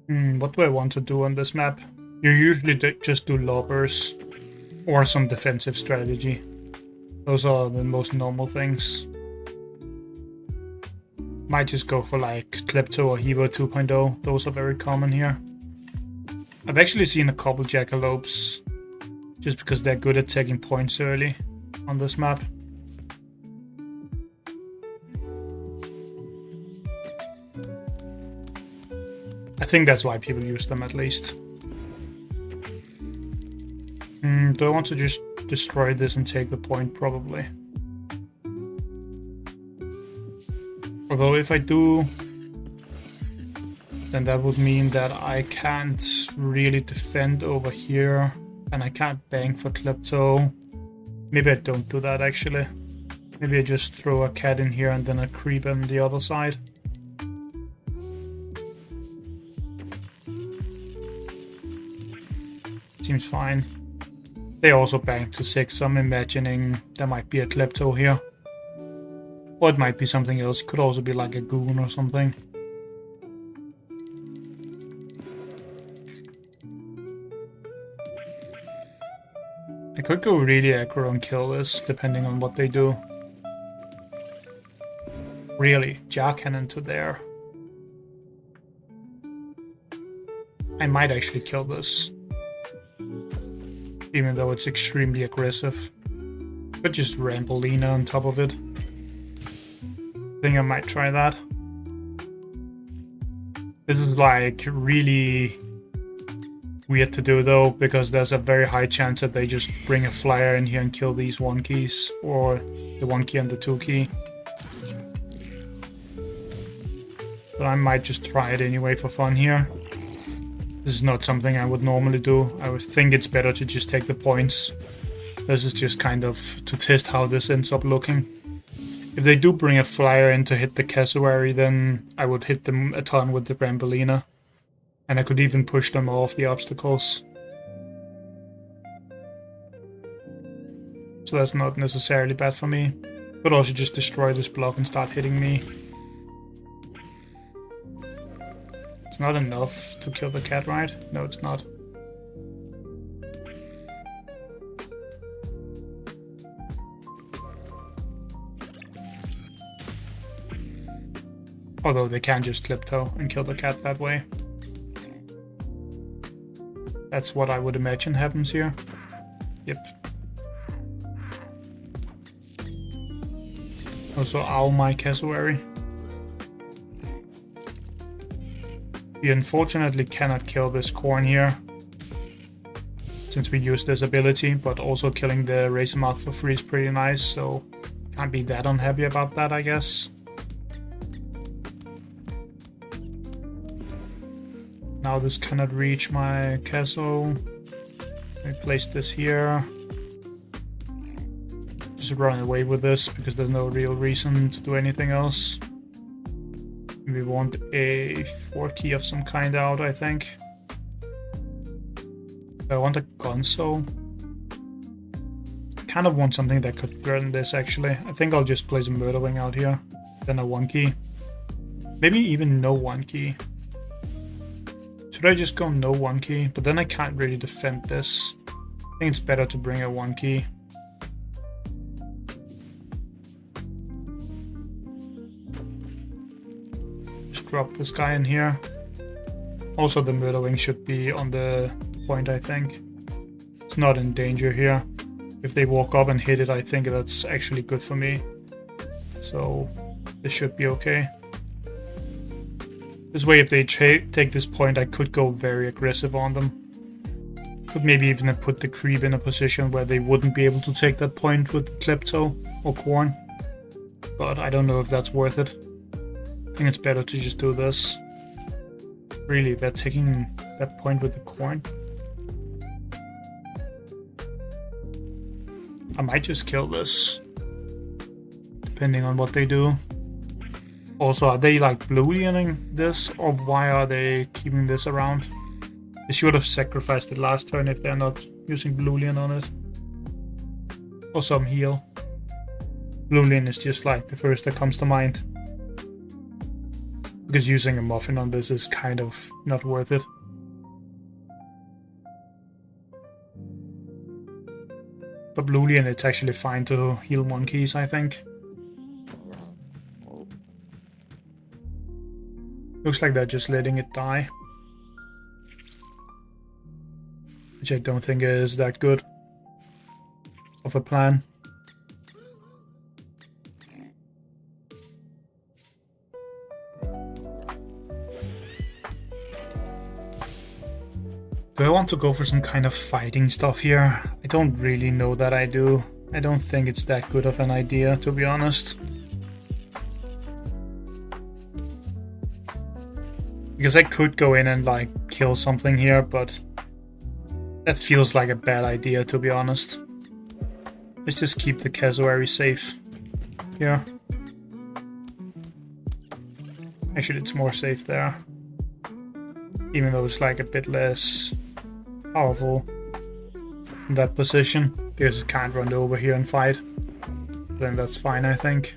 What do I want to do on this map? You usually just do lobbers or some defensive strategy. Those are the most normal things. Might just go for like Klepto or Heaver 2.0. Those are very common here. I've actually seen a couple Jackalopes just because they're good at taking points early on this map. I think that's why people use them at least. Do I want to just destroy this and take the point? Probably. Although if I do, then that would mean that I can't really defend over here, and I can't bang for Klepto. Maybe I don't do that actually. Maybe I just throw a cat in here and then a creep on the other side. Seems fine. They also bang to 6, so I'm imagining there might be a Klepto here. Or it might be something else. It could also be like a goon or something. I could go really aggro and kill this, depending on what they do. Really, jar cannon to there. I might actually kill this. Even though it's extremely aggressive. But just Rambolina on top of it. I think I might try that. This is like really weird to do though, because there's a very high chance that they just bring a flyer in here and kill these 1 keys, or the 1 key and the 2 key. But I might just try it anyway for fun here. This is not something I would normally do. I would think it's better to just take the points. This is just kind of to test how this ends up looking. If they do bring a flyer in to hit the cassowary, then I would hit them a ton with the Rambolina. And I could even push them off the obstacles. So that's not necessarily bad for me. But also just destroy this block and start hitting me. It's not enough to kill the cat, right? No, it's not. Although they can just Klepto and kill the cat that way. That's what I would imagine happens here. Yep. Also, ow, my cassowary. We unfortunately cannot kill this corn here, since we use this ability, but also killing the Razormouth for free is pretty nice, so can't be that unhappy about that, I guess. Now this cannot reach my castle. I place this here. Just run away with this, because there's no real reason to do anything else. We want a 4 key of some kind out, I think. I want a Gonzo. I kind of want something that could threaten this, actually. I think I'll just place a Murderwing out here. Then a 1 key. Maybe even no 1 key. Should I just go no 1 key? But then I can't really defend this. I think it's better to bring a 1 key. Drop this guy in here. Also, the Murderwing should be on the point, I think. It's not in danger here. If they walk up and hit it, I think that's actually good for me. So, this should be okay. This way, if they take this point, I could go very aggressive on them. Could maybe even put the creep in a position where they wouldn't be able to take that point with Klepto or Corn. But I don't know if that's worth it. I think it's better to just do this. Really, they're taking that point with the Corn. I might just kill this, depending on what they do. Also, are they like blue-leaning this, or why are they keeping this around? They should have sacrificed it last turn if they're not using blue-lean on it. Or some heal. Blue-lean is just like the first that comes to mind. Because using a muffin on this is kind of not worth it. For Bluelian, it's actually fine to heal monkeys, I think. Looks like they're just letting it die. Which I don't think is that good of a plan. Do I want to go for some kind of fighting stuff here? I don't really know that I do. I don't think it's that good of an idea, to be honest. Because I could go in and like kill something here, but that feels like a bad idea, to be honest. Let's just keep the cassowary safe here. Actually, it's more safe there. Even though it's like a bit less powerful in that position, because it can't run over here and fight. Then that's fine, I think.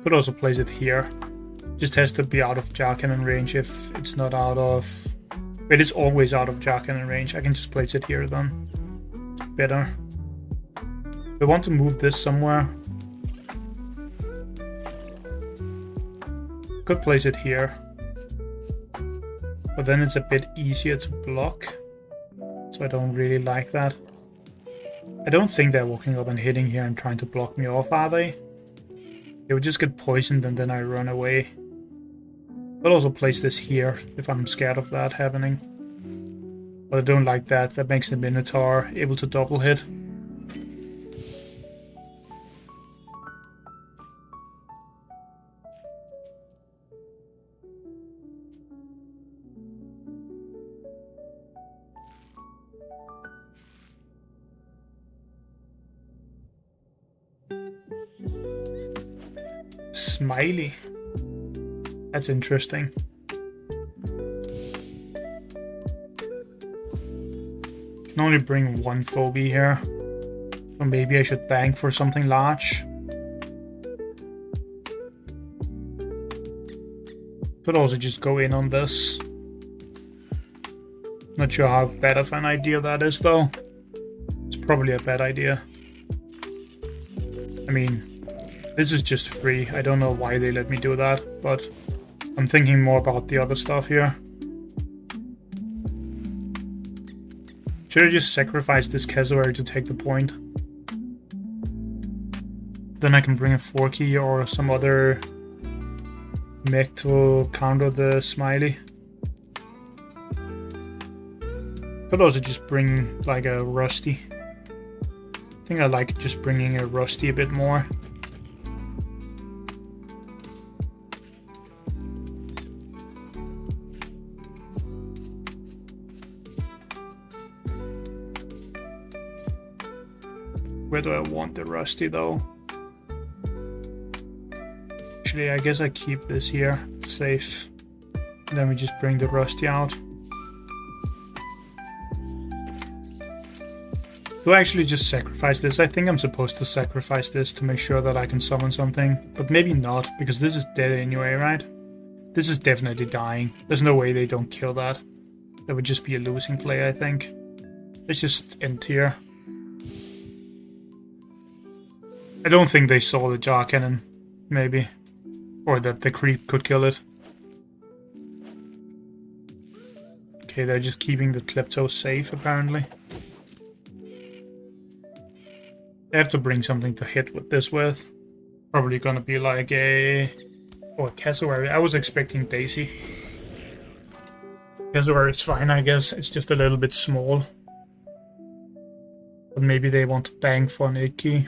Could also place it here. Just has to be out of jar cannon range. If it's not out of... It is always out of jar cannon range. I can just place it here then. It's better. I want to move this somewhere. Could place it here. But then it's a bit easier to block. So I don't really like that. I don't think they're walking up and hitting here and trying to block me off, are they? They would just get poisoned and then I run away. I'll also place this here if I'm scared of that happening. But I don't like that. That makes the Minotaur able to double hit. Smiley. That's interesting. Can only bring one phobie here. So maybe I should bank for something large. Could also just go in on this. Not sure how bad of an idea that is though. It's probably a bad idea. I mean, this is just free. I don't know why they let me do that, but I'm thinking more about the other stuff here. Should I just sacrifice this cassowary to take the point? Then I can bring a Forky or some other mech to counter the Smiley. Could also just bring like a Rusty. I think I like just bringing a Rusty a bit more. Where do I want the Rusty though? Actually, I guess I keep this here. It's safe. And then we just bring the Rusty out. Do I actually just sacrifice this? I think I'm supposed to sacrifice this to make sure that I can summon something. But maybe not, because this is dead anyway, right? This is definitely dying. There's no way they don't kill that. That would just be a losing play, I think. Let's just end here. I don't think they saw the jar cannon, maybe. Or that the creep could kill it. Okay, they're just keeping the Klepto safe, apparently. They have to bring something to hit with this with. Probably gonna be like a... Oh, a cassowary. I was expecting Daisy. Cassowary is fine, I guess. It's just a little bit small. But maybe they want to bang for an 8 key.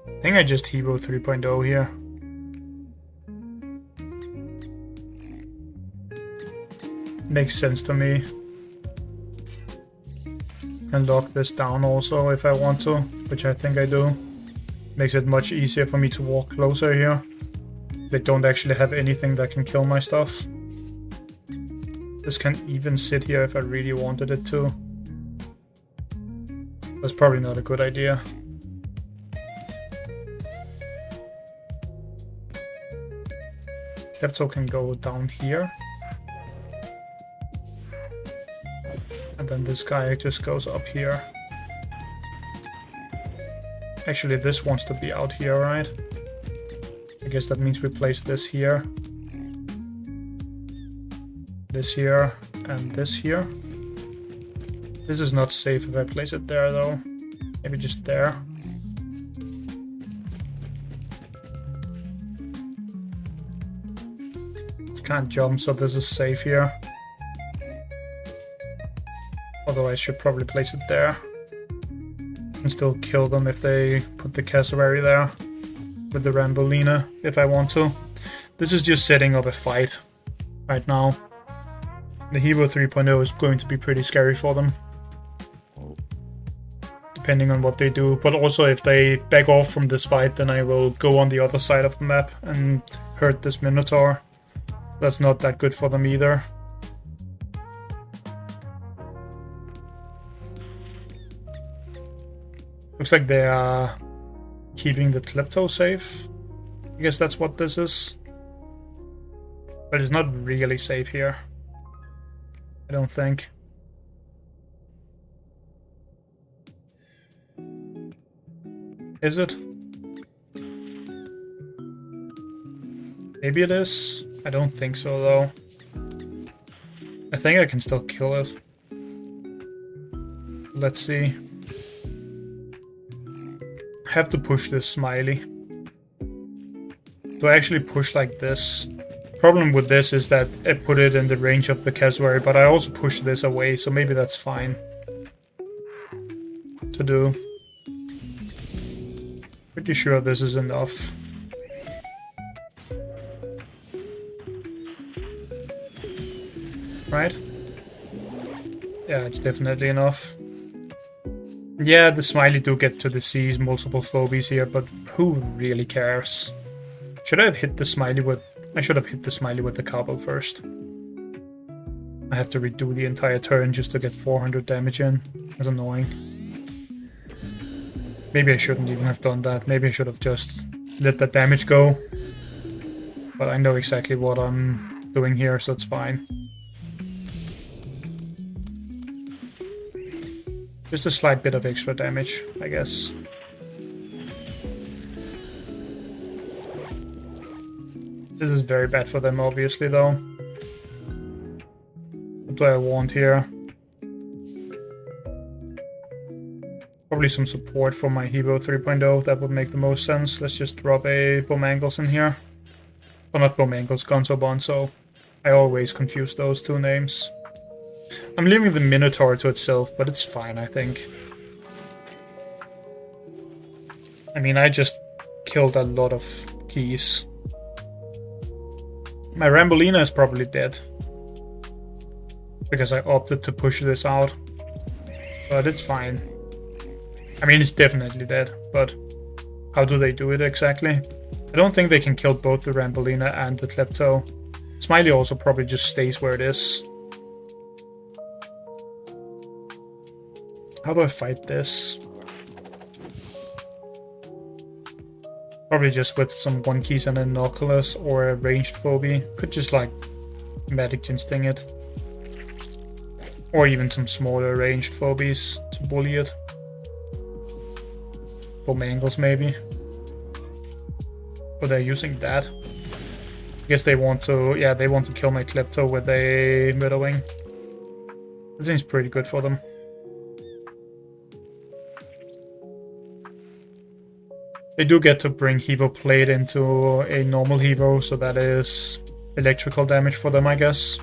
I think I just Hero 3.0 here. Makes sense to me. Can lock this down also if I want to, which I think I do. Makes it much easier for me to walk closer here. They don't actually have anything that can kill my stuff. This can even sit here if I really wanted it to. That's probably not a good idea. Klepto can go down here. And then this guy just goes up here. Actually, this wants to be out here, right? I guess that means we place this here. This here, and this here. This is not safe if I place it there, though. Maybe just there. It can't jump, so this is safe here. Although I should probably place it there. And still kill them if they put the cassowary there. With the Rambolina, if I want to. This is just setting up a fight right now. The Hero 3.0 is going to be pretty scary for them. Depending on what they do. But also if they back off from this fight, then I will go on the other side of the map and hurt this Minotaur. That's not that good for them either. Looks like they are keeping the Klepto safe. I guess that's what this is. But it's not really safe here. I don't think. Is it? Maybe it is. I don't think so though. I think I can still kill it. Let's see. I have to push this smiley. Do I actually push like this? Problem with this is that I put it in the range of the cassowary, but I also push this away, so maybe that's fine to do. Pretty sure this is enough. Right? Yeah, it's definitely enough. Yeah, the smiley do get to disease multiple phobies here, but who really cares? Should I have hit the smiley with... I should have hit the smiley with the cowbell first. I have to redo the entire turn just to get 400 damage in. That's annoying. Maybe I shouldn't even have done that. Maybe I should have just let that damage go. But I know exactly what I'm doing here, so it's fine. Just a slight bit of extra damage, I guess. This is very bad for them, obviously, though. What do I want here? Probably some support for my Hero 3.0. That would make the most sense. Let's just drop a Bomangles in here. Well, not Bomangles, Gonzo Bonzo. I always confuse those two names. I'm leaving the Minotaur to itself, but it's fine, I think. I mean, I just killed a lot of keys. My Rambolina is probably dead. Because I opted to push this out. But it's fine. I mean, it's definitely dead, but how do they do it exactly? I don't think they can kill both the Rambolina and the Klepto. Smiley also probably just stays where it is. How do I fight this? Probably just with some one keys and an Inoculus or a ranged phobie. Could just like Magic Sting it. Or even some smaller ranged phobies to bully it. Bomangles maybe. But they're using that. I guess they want to, yeah, they want to kill my Klepto with a Witherwing. This seems pretty good for them. They do get to bring Hevo Plate into a normal Hevo, so that is electrical damage for them, I guess.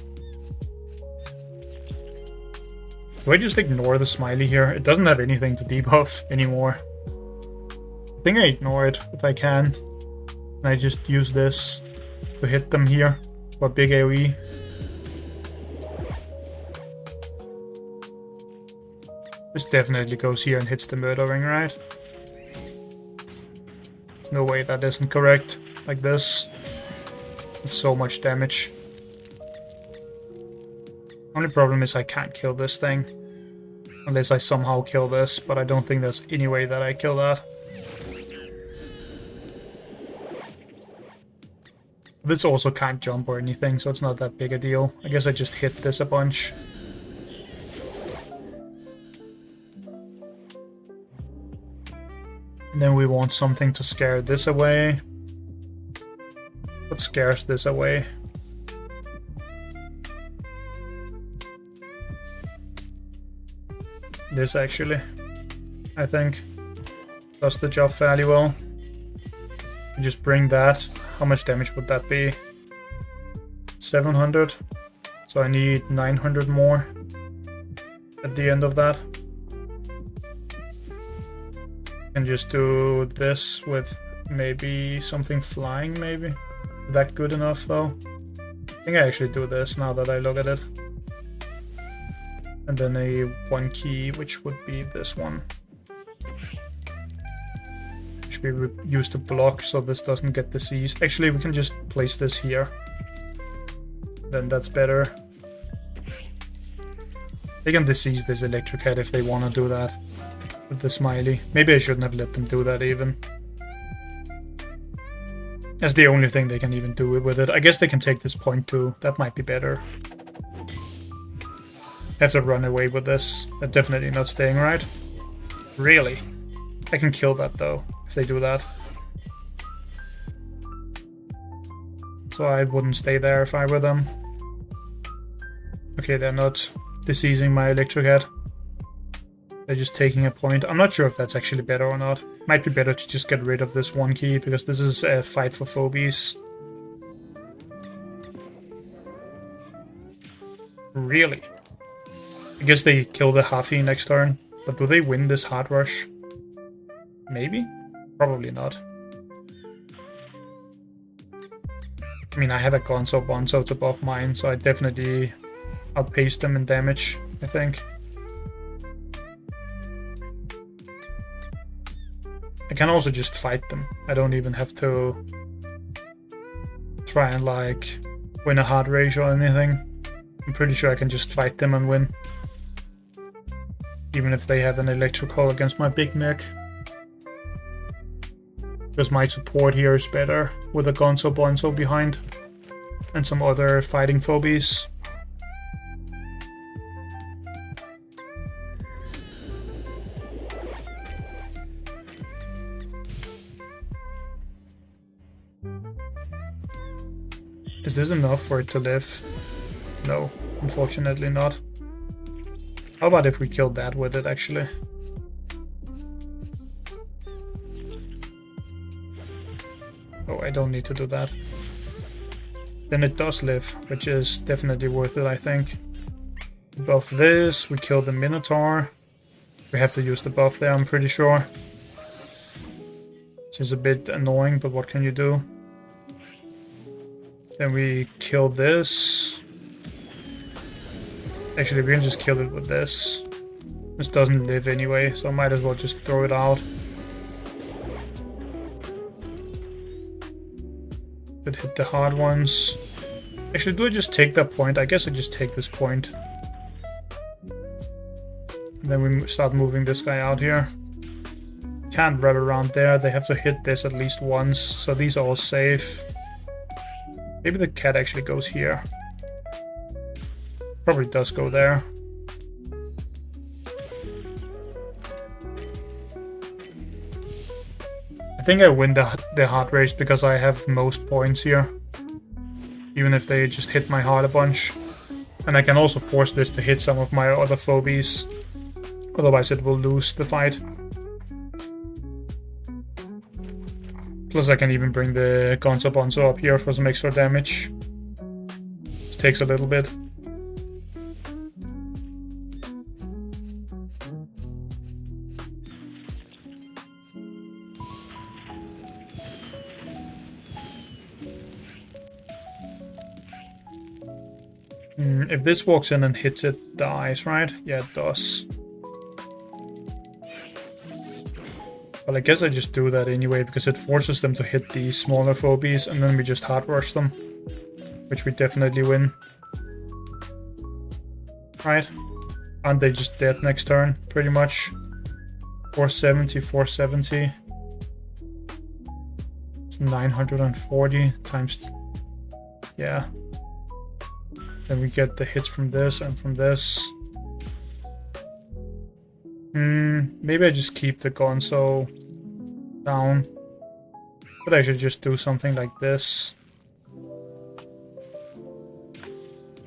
Do I just ignore the smiley here? It doesn't have anything to debuff anymore. I think I ignore it if I can. And I just use this to hit them here for big AoE. This definitely goes here and hits the murdering, right? There's no way that isn't correct. Like this. It's so much damage. Only problem is I can't kill this thing. Unless I somehow kill this, but I don't think there's any way that I kill that. This also can't jump or anything, so it's not that big a deal. I guess I just hit this a bunch. And then we want something to scare this away. What scares this away? This actually, I think, does the job fairly well. You just bring that. How much damage would that be? 700. So I need 900 more at the end of that. And just do this with maybe something flying, maybe? Is that good enough though? I think I actually do this now that I look at it. And then a 1 key, which would be this one. Which we would use to block so this doesn't get diseased. Actually, we can just place this here. Then that's better. They can disease this electric head if they want to do that. With the smiley. Maybe I shouldn't have let them do that even. That's the only thing they can even do with it. I guess they can take this point too. That might be better. Have to run away with this. They're definitely not staying, right? Really? I can kill that though, if they do that. So I wouldn't stay there if I were them. Okay, they're not diseasing my electric head. They're just taking a point. I'm not sure if that's actually better or not. Might be better to just get rid of this 1 key, because this is a fight for phobies. Really? I guess they kill the Hafi next turn. But do they win this hard rush? Maybe? Probably not. I mean, I have a Gonzo Bonzo, it's above mine, so I definitely outpace them in damage, I think. I can also just fight them. I don't even have to try and, like, win a hard race or anything. I'm pretty sure I can just fight them and win. Even if they have an electrical against my big mech. Because my support here is better with a Gonzo Bonzo behind. And some other fighting phobies. Is this enough for it to live? No, unfortunately not. How about if we kill that with it, actually? Oh, I don't need to do that. Then it does live, which is definitely worth it, I think. Buff this, we kill the Minotaur. We have to use the buff there, I'm pretty sure. Which is a bit annoying, but what can you do? Then we kill this. Actually, we can just kill it with this. This doesn't live anyway, so I might as well just throw it out. Could hit the hard ones. Actually, do I just take that point? I guess I just take this point. And then we start moving this guy out here. Can't wrap around there. They have to hit this at least once, so these are all safe. Maybe the cat actually goes here. Probably does go there. I think I win the heart race because I have most points here. Even if they just hit my heart a bunch. And I can also force this to hit some of my other phobies. Otherwise it will lose the fight. Plus I can even bring the Gonzo Bonzo up here for some extra damage. This takes a little bit. If this walks in and hits it, dies, right? Yeah, it does. But I guess I just do that anyway, because it forces them to hit these smaller phobies, and then we just hard rush them. Which we definitely win. Right? Aren't they just dead next turn, pretty much? 470, 470. It's 940 times... Yeah. Then we get the hits from this and from this. Maybe I just keep the Gonzo down. But I should just do something like this.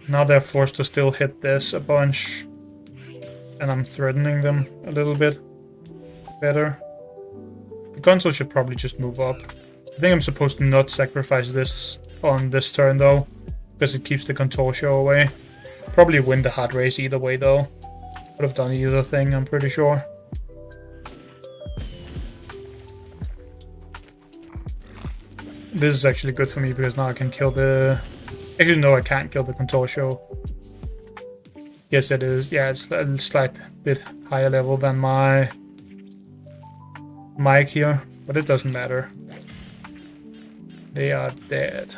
Now they're forced to still hit this a bunch. And I'm threatening them a little bit better. The Gonzo should probably just move up. I think I'm supposed to not sacrifice this on this turn though, because it keeps the Contortio away. Probably win the hard race either way though. Would have done either thing, I'm pretty sure. This is actually good for me because now I can kill the... Actually, no, I can't kill the Contortio. Yes, it is. Yeah, it's a slight bit higher level than my Mike here, but it doesn't matter. They are dead.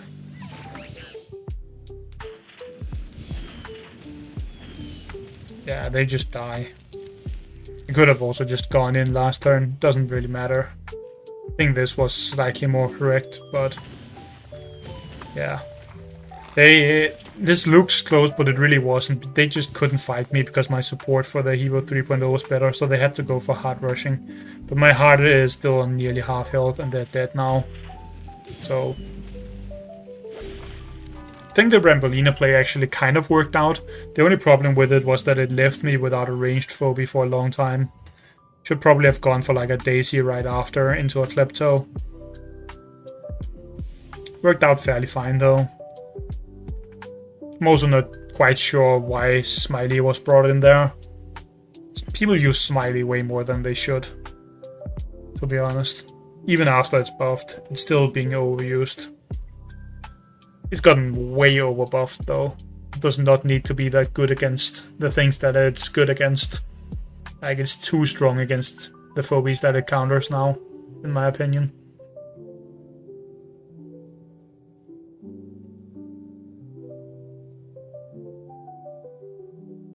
Yeah, they just die. I could have also just gone in last turn. Doesn't really matter. I think this was slightly more correct, but yeah. This looks close, but it really wasn't. They just couldn't fight me because my support for the Hero 3.0 was better, so they had to go for hard rushing. But my heart is still on nearly half health, and they're dead now. So I think the Rambolina play actually kind of worked out. The only problem with it was that it left me without a ranged phobie for a long time. Should probably have gone for like a Daisy right after into a Klepto. Worked out fairly fine though. I'm also not quite sure why Smiley was brought in there. People use Smiley way more than they should, to be honest. Even after it's buffed, it's still being overused. It's gotten way over buffed though. It does not need to be that good against the things that it's good against. Like, it's too strong against the phobies that it counters now, in my opinion.